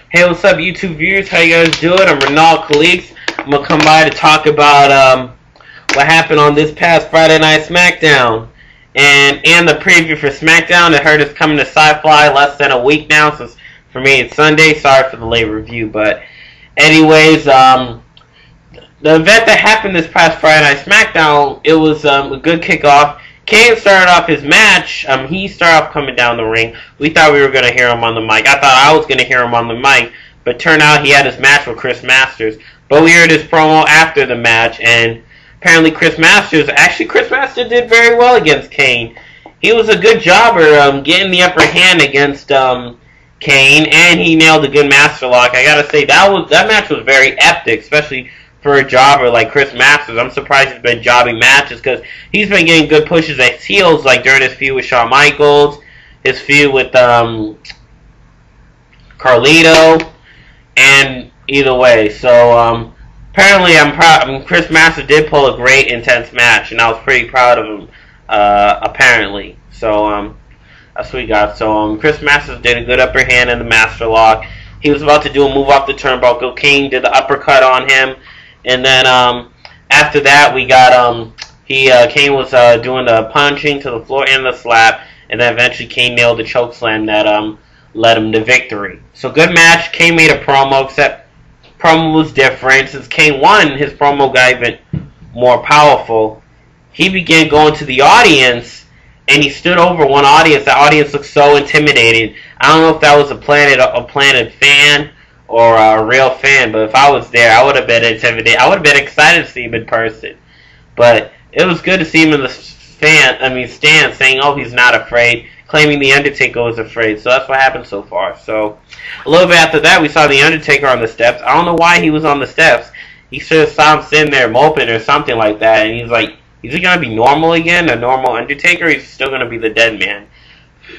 Hey, what's up, YouTube viewers? How you guys doing? I'm Renal Colleagues. I'm gonna come by to talk about what happened on this past Friday Night Smackdown, and the preview for Smackdown. I heard it's coming to Sci-Fi less than a week now, so for me it's Sunday. Sorry for the late review, but anyways, the event that happened this past Friday Night Smackdown, it was a good kickoff. Kane started off his match. He started off coming down the ring. We thought we were going to hear him on the mic. I thought I was going to hear him on the mic, but turned out he had his match with Chris Masters. But we heard his promo after the match, and apparently Chris Masters did very well against Kane. He was a good jobber, getting the upper hand against Kane, and he nailed a good master lock. I gotta say that match was very epic, especially for a jobber like Chris Masters. I'm surprised he's been jobbing matches because he's been getting good pushes at heels, like during his feud with Shawn Michaels, his feud with Carlito, and either way. So apparently, I'm proud. Chris Masters did pull a great, intense match, and I was pretty proud of him. Apparently, so that's what we got. So Chris Masters did a good upper hand in the master lock. He was about to do a move off the turnbuckle. King did the uppercut on him. And then after that, we got Kane was doing the punching to the floor and the slap, and then eventually Kane nailed the choke slam that led him to victory. So good match. Kane made a promo, except promo was different. Since Kane won, his promo got even more powerful. He began going to the audience, and he stood over one audience. The audience looked so intimidating. I don't know if that was a planted fan or a real fan, but if I was there, I would have been intimidated. I would have been excited to see him in person. But it was good to see him in the stand saying, oh, he's not afraid, claiming The Undertaker was afraid. So that's what happened so far. So a little bit after that, we saw The Undertaker on the steps. I don't know why he was on the steps. He should have saw him sitting there moping or something like that. And he's like, is he going to be normal again, a normal Undertaker? Or he's still going to be the dead man?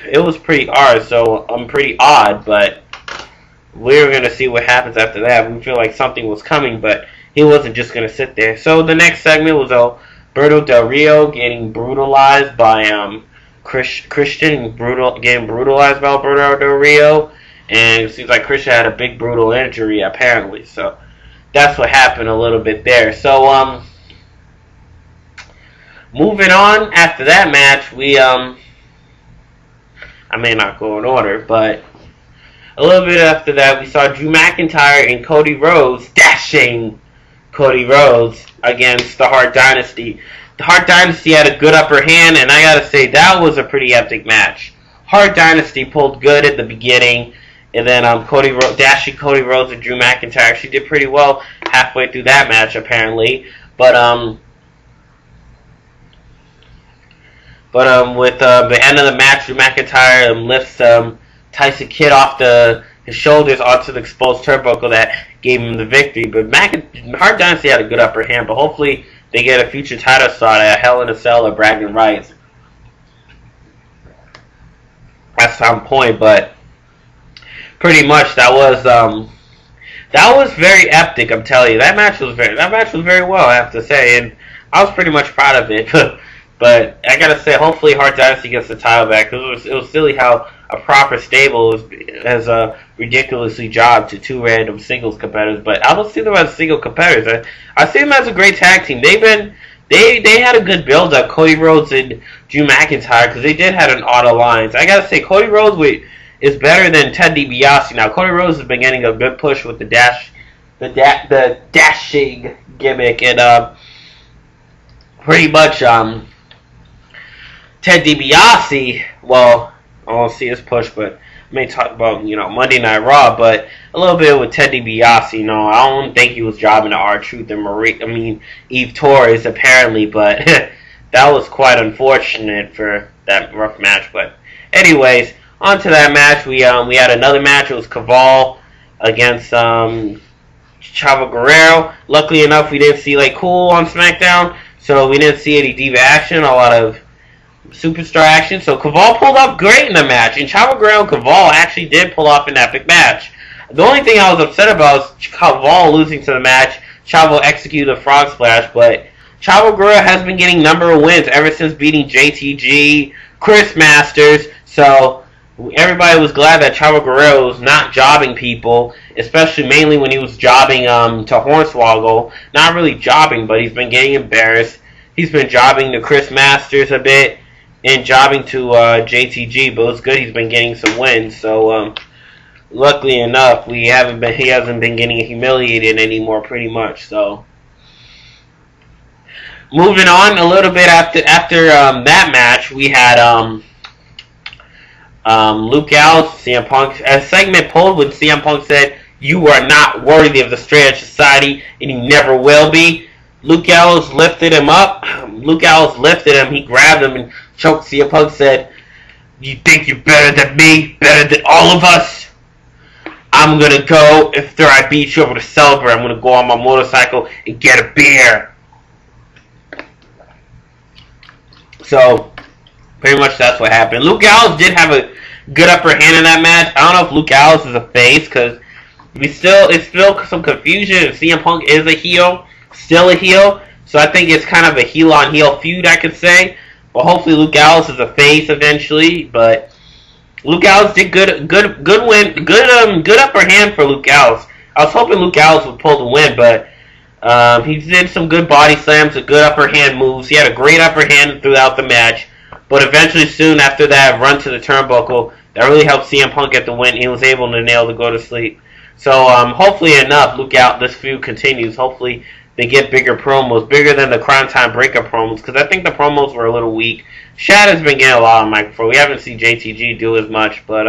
It was pretty odd, pretty odd, but we were going to see what happens after that. We feel like something was coming, but he wasn't just going to sit there. So the next segment was Alberto Del Rio getting brutalized by Christian, getting brutalized by Alberto Del Rio. And it seems like Christian had a big brutal injury, apparently. So that's what happened a little bit there. So moving on, after that match, we I may not go in order, but a little bit after that, we saw Drew McIntyre and Cody Rhodes dashing Cody Rhodes against the Hart Dynasty. The Hart Dynasty had a good upper hand, and I gotta say, that was a pretty epic match. Hart Dynasty pulled good at the beginning, and then dashing Cody Rhodes and Drew McIntyre actually did pretty well halfway through that match, apparently. But with the end of the match, Drew McIntyre lifts Tyson Kidd off his shoulders onto the exposed turnbuckle that gave him the victory. But Hart Dynasty had a good upper hand, but hopefully they get a future title shot at Hell in a Cell or Bragging Rights at some point. But pretty much that was very epic. I'm telling you, that match was very well, I have to say, and I was pretty much proud of it. But I gotta say, hopefully Hart Dynasty gets the title back, because it was silly how a proper stable has a ridiculously job to two random singles competitors. But I don't see them as single competitors. I see them as a great tag team. They had a good build up, Cody Rhodes and Drew McIntyre, because they did have an odd alliance. I gotta say, Cody Rhodes is better than Ted DiBiase. Now Cody Rhodes has been getting a good push with the dashing gimmick, and pretty much Ted DiBiase, well, I won't see his push, but I may talk about, Monday Night Raw, but a little bit with Ted DiBiase, I don't think he was jobbing to R-Truth and Eve Torres, apparently, but that was quite unfortunate for that rough match. But anyways, on to that match, we had another match. It was Caval against Chavo Guerrero. Luckily enough, we didn't see Cool on SmackDown, so we didn't see any Diva action, a lot of superstar action. So Caval pulled up great in the match, and Chavo Guerrero and Caval actually did pull off an epic match. The only thing I was upset about was Caval losing to the match. Chavo executed a frog splash, but Chavo Guerrero has been getting number of wins ever since beating JTG, Chris Masters. So everybody was glad that Chavo Guerrero was not jobbing people, especially mainly when he was jobbing to Hornswoggle. Not really jobbing, but he's been getting embarrassed. He's been jobbing to Chris Masters a bit and jobbing to JTG, but it's good he's been getting some wins. So luckily enough, he hasn't been getting humiliated anymore, pretty much. So moving on a little bit after that match, we had Luke Gallows, CM Punk. A segment pulled when CM Punk said, "You are not worthy of the Straight Edge Society, and you never will be." Luke Gallows lifted him up. Luke Gallows lifted him. He grabbed him and choked. CM Punk said, "You think you're better than me? Better than all of us? I'm going to go, after I beat you over to celebrate, I'm going to go on my motorcycle and get a beer." So, pretty much that's what happened. Luke Gallows did have a good upper hand in that match. I don't know if Luke Gallows is a face, because it's still some confusion if CM Punk is a heel, still a heel. So I think it's kind of a heel on heel feud, I could say. But hopefully Luke Gallows is a face eventually. But Luke Gallows did good win, good upper hand for Luke Gallows. I was hoping Luke Gallows would pull the win, but he did some good body slams, some good upper hand moves. He had a great upper hand throughout the match. But eventually, soon after that run to the turnbuckle, that really helped CM Punk get the win. He was able to nail the go to sleep. So hopefully enough, this feud continues. Hopefully they get bigger promos, bigger than the Crime Time Breakup promos, because I think the promos were a little weak. Shad has been getting a lot of microphone. We haven't seen JTG do as much, but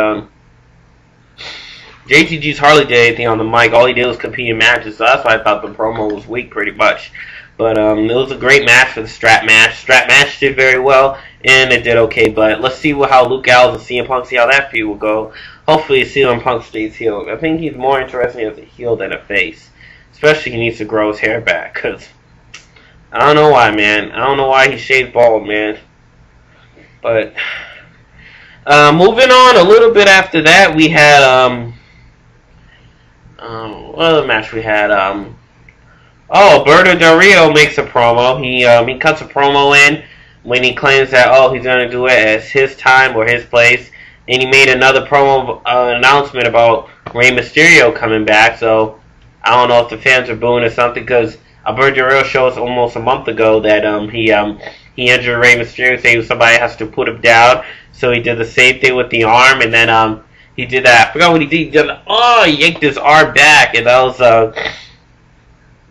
JTG's hardly did anything on the mic. All he did was compete in matches, so that's why I thought the promo was weak pretty much. But it was a great match for the strap match. Strap match did very well, and it did okay. But let's see how Luke Gallows and CM Punk, see how that feud will go. Hopefully CM Punk stays healed. I think he's more interesting as a heel than a face. Especially he needs to grow his hair back, because I don't know why, man. I don't know why he shaved bald, man. But moving on a little bit after that, we had what other match we had? Alberto Del Rio makes a promo. He cuts a promo in when he claims that he's gonna do it as his time or his place, and he made another promo announcement about Rey Mysterio coming back. So I don't know if the fans are booing or something, because Alberto Del Rio showed us almost a month ago that he injured Rey Mysterio, saying somebody has to put him down. So he did the same thing with the arm, and then he did that. I forgot what he did. He yanked his arm back, and that was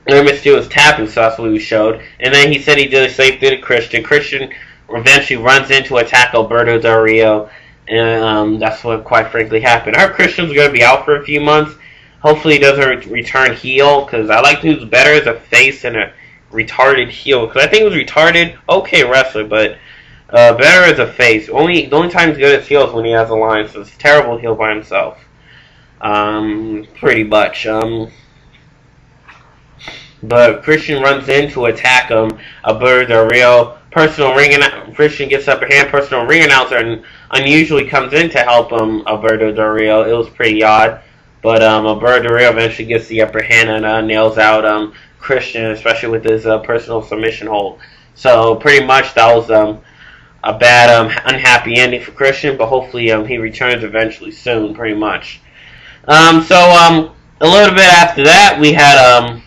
Rey Mysterio was tapping, so that's what we showed. And then he said he did the same thing to Christian. Christian eventually runs in to attack Alberto Del Rio, and that's what quite frankly happened. Our Christian's going to be out for a few months. Hopefully he doesn't return heel, because I like who's better as a face than a retarded heel. Because I think he was retarded, okay wrestler, but better as a face. The only time he's good as heel is when he has a line, so it's a terrible heel by himself. Pretty much. But Christian runs in to attack him. Alberto Del Rio, Christian gets upper hand. Personal ring announcer unusually comes in to help Alberto Del Rio. It was pretty odd. But Alberto Del Rio eventually gets the upper hand and nails out Christian, especially with his personal submission hold. So pretty much that was a bad, unhappy ending for Christian, but hopefully he returns eventually soon, pretty much. A little bit after that, we had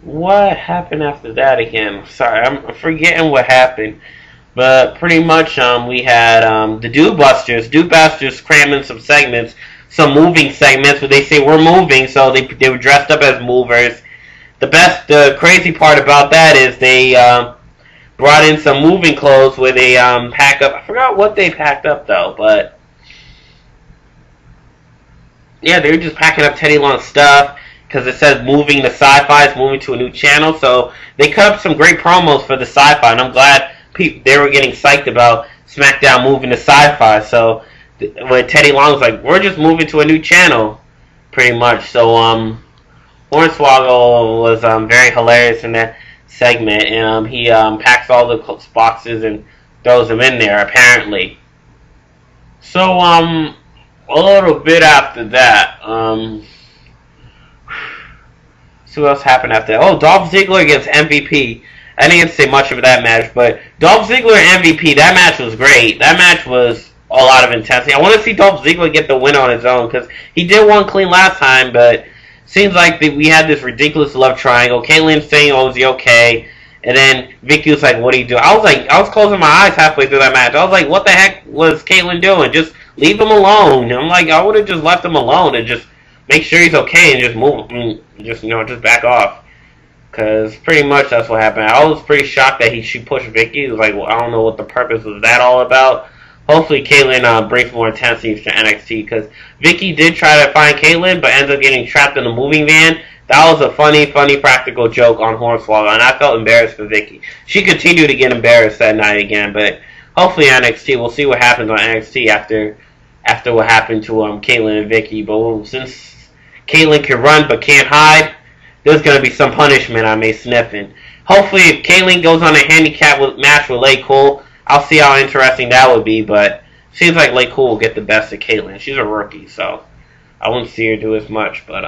what happened after that again? Sorry, I'm forgetting what happened. But pretty much we had the Dude Busters cramming some segments, some moving segments where they say we're moving, so they were dressed up as movers. The crazy part about that is they brought in some moving clothes where they pack up. I forgot what they packed up though, but yeah, they were just packing up Teddy Long's stuff, because it says moving the Sci-Fi is moving to a new channel. So they cut up some great promos for the Sci-Fi, and I'm glad they were getting psyched about Smackdown moving to Sci-Fi. So when Teddy Long was like, we're just moving to a new channel, pretty much. So Hornswoggle was very hilarious in that segment, and he packs all the boxes and throws them in there, apparently. So a little bit after that, see what else happened after that. Dolph Ziggler against MVP. I didn't get to say much of that match, but Dolph Ziggler and MVP, that match was great. That match was a lot of intensity. I want to see Dolph Ziggler get the win on his own because he did one clean last time, but seems like we had this ridiculous love triangle. Caitlyn saying, "Oh, is he okay?" And then Vicky was like, "What do you do?" I was closing my eyes halfway through that match. I was like, "What the heck was Caitlyn doing? Just leave him alone." I'm like, I would have just left him alone and just make sure he's okay and just move, just back off. Because pretty much that's what happened. I was pretty shocked that she pushed Vicky. It was like, well, I don't know what the purpose was that all about. Hopefully Caitlyn brings more intensity to NXT because Vicky did try to find Caitlyn but ends up getting trapped in the moving van. That was a funny practical joke on Hornswoggle, and I felt embarrassed for Vicky. She continued to get embarrassed that night again, but hopefully NXT, we'll see what happens on NXT after what happened to Caitlyn and Vicky. But since Caitlyn can run but can't hide, there's going to be some punishment on May sniffing. Hopefully if Caitlyn goes on a handicap match with Lay Cole, I'll see how interesting that would be, but seems like Lay Cole will get the best of Caitlyn. She's a rookie, so I wouldn't see her do as much, but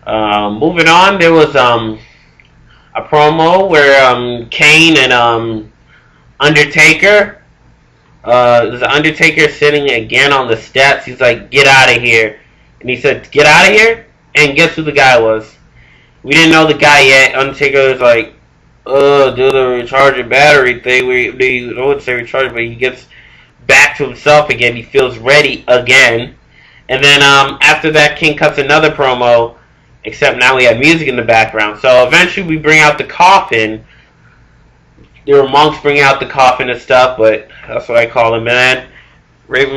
moving on, there was a promo where Kane and Undertaker, there's Undertaker sitting again on the steps. He's like, "Get out of here," and he said, "Get out of here." And guess who the guy was? We didn't know the guy yet. Undertaker was like, do the recharging battery thing. I wouldn't say recharging, but he gets back to himself again. He feels ready again. And then after that, King cuts another promo, except now we have music in the background. So eventually we bring out the coffin. There were monks bringing out the coffin and stuff, but that's what I call him, man.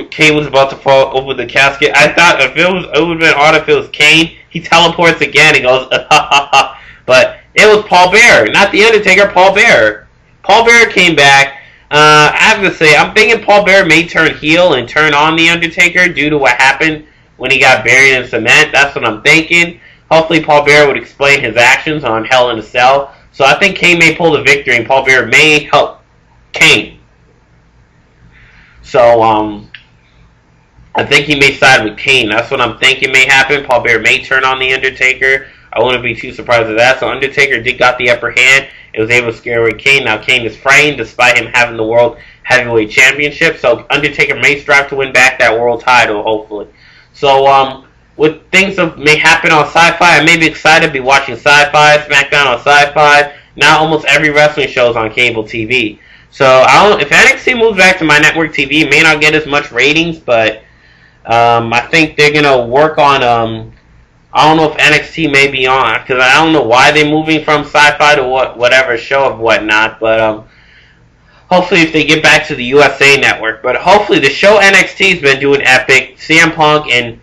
Kane was about to fall over the casket. I thought it would have been odd if it was Kane. He teleports again and goes, ha ha ha. But it was Paul Bearer, not The Undertaker, Paul Bearer. Paul Bearer came back. I have to say, I'm thinking Paul Bearer may turn heel and turn on The Undertaker due to what happened when he got buried in cement. That's what I'm thinking. Hopefully Paul Bearer would explain his actions on Hell in a Cell. So I think Kane may pull the victory and Paul Bearer may help Kane. So, I think he may side with Kane. That's what I'm thinking may happen. Paul Bearer may turn on The Undertaker. I wouldn't be too surprised at that. So Undertaker did got the upper hand. It was able to scare away Kane. Now Kane is frightened despite him having the World Heavyweight Championship. So Undertaker may strive to win back that world title, hopefully. So with things that may happen on Sci-Fi, I may be excited to be watching Sci-Fi, Smackdown on Sci-Fi. Now almost every wrestling show is on cable TV. So if NXT moves back to my network TV, it may not get as much ratings, but I think they're gonna work on. I don't know if NXT may be on because I don't know why they're moving from Sci-Fi to whatever show of whatnot. But hopefully, if they get back to the USA Network, but hopefully the show NXT has been doing epic. CM Punk and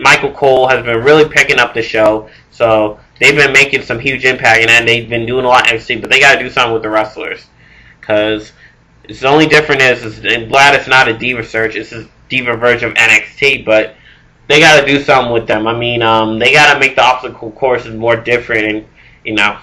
Michael Cole has been really picking up the show, so they've been making some huge impact, and they've been doing a lot in NXT. But they got to do something with the wrestlers. Because it's the only difference is I'm glad it's not a Diva search. It's a Diva version of NXT, but they got to do something with them. I mean, they got to make the obstacle courses more different, and you know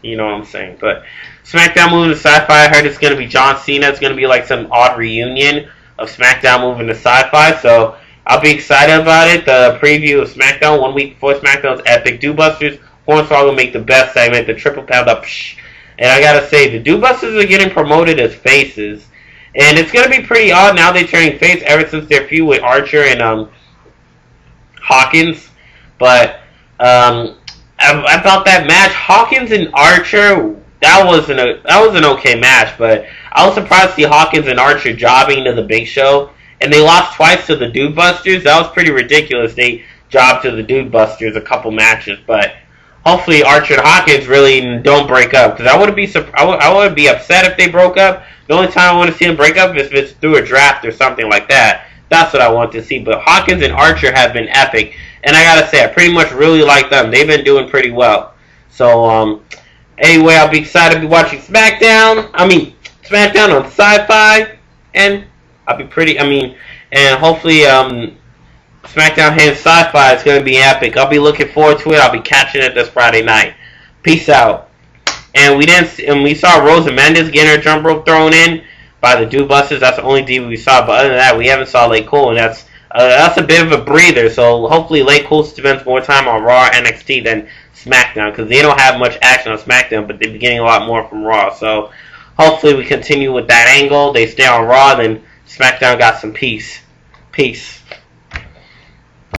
what I'm saying. But SmackDown moving to Sci-Fi. I heard it's going to be John Cena. It's going to be like some odd reunion of SmackDown moving to Sci-Fi. So I'll be excited about it. The preview of SmackDown 1 week before SmackDown's epic. Do-Busters, Hornswoggle will make the best segment. The triple pound up. And I gotta say, the Do-Busters are getting promoted as faces. And it's gonna be pretty odd now they're turning face ever since their feud with Archer and Hawkins. But about that match, Hawkins and Archer, that was an okay match, but I was surprised to see Hawkins and Archer jobbing to the Big Show. And they lost twice to the Dude Busters. That was pretty ridiculous. They jobbed to the Dude Busters a couple matches, but hopefully Archer and Hawkins really don't break up, because I would be upset if they broke up. The only time I want to see them break up is if it's through a draft or something like that. That's what I want to see. But Hawkins and Archer have been epic, and I gotta say I pretty much really like them. They've been doing pretty well. So anyway, I'll be excited to be watching SmackDown. SmackDown on Sci-Fi, and I'll be and hopefully SmackDown and Sci-Fi is going to be epic. I'll be looking forward to it. I'll be catching it this Friday night. Peace out. And we saw Rosa Mendes getting her jump rope thrown in by the Do-Busters. That's the only Diva we saw. But other than that, we haven't saw Lay Cole, and that's a bit of a breather. So hopefully Lay Cole spends more time on Raw or NXT than SmackDown, because they don't have much action on SmackDown, but they're getting a lot more from Raw. So hopefully we continue with that angle. They stay on Raw, then SmackDown got some peace. Peace.